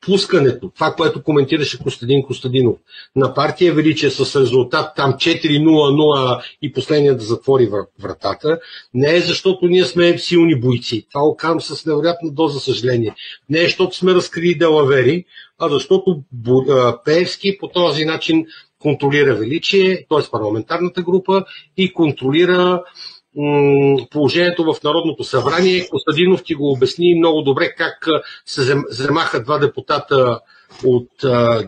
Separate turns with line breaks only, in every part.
пускането, това, което коментираше Костадин Костадинов, на партия Величие с резултат там 4-0-0 и последният да затвори вратата, не е защото ние сме силни бойци. Това окам с невероятна доза съжаление. Не е защото сме разкрили делавери, а защото Пеевски по този начин контролира Величие, т.е. парламентарната група, и контролира положението в Народното събрание. Костадинов ти го обясни много добре как се вземаха два депутата от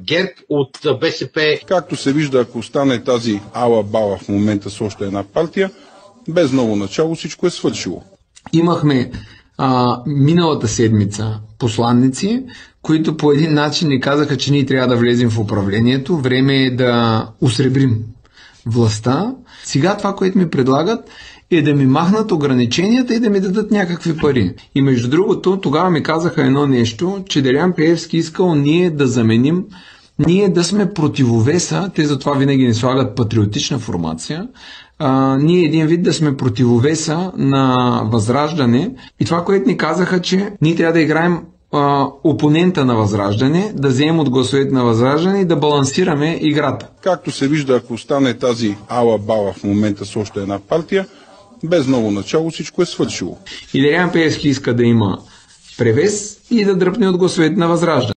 ГЕРБ, от БСП.
Както се вижда, ако остане тази ала-бала в момента с още една партия, без ново начало всичко е свършило.
Имахме миналата седмица посланници, които по един начин ни казаха, че ние трябва да влезем в управлението. Време е да усребрим властта. Сега това, което ми предлагат, е да ми махнат ограниченията и да ми дадат някакви пари. И между другото, тогава ми казаха едно нещо, че Делян Пеевски искал ние да заменим, ние да сме противовеса, те затова винаги ни слагат патриотична формация, ние един вид да сме противовеса на Възраждане. И това, което ни казаха, че ние трябва да играем опонента на Възраждане, да вземем от гласовете на Възраждане и да балансираме играта.
Както се вижда, ако остане тази ала-бала в момента с още една партия, без ново начало всичко е свършило.
И Делян Пеевски иска да има превес и да дръпне от гласовете на Възраждане.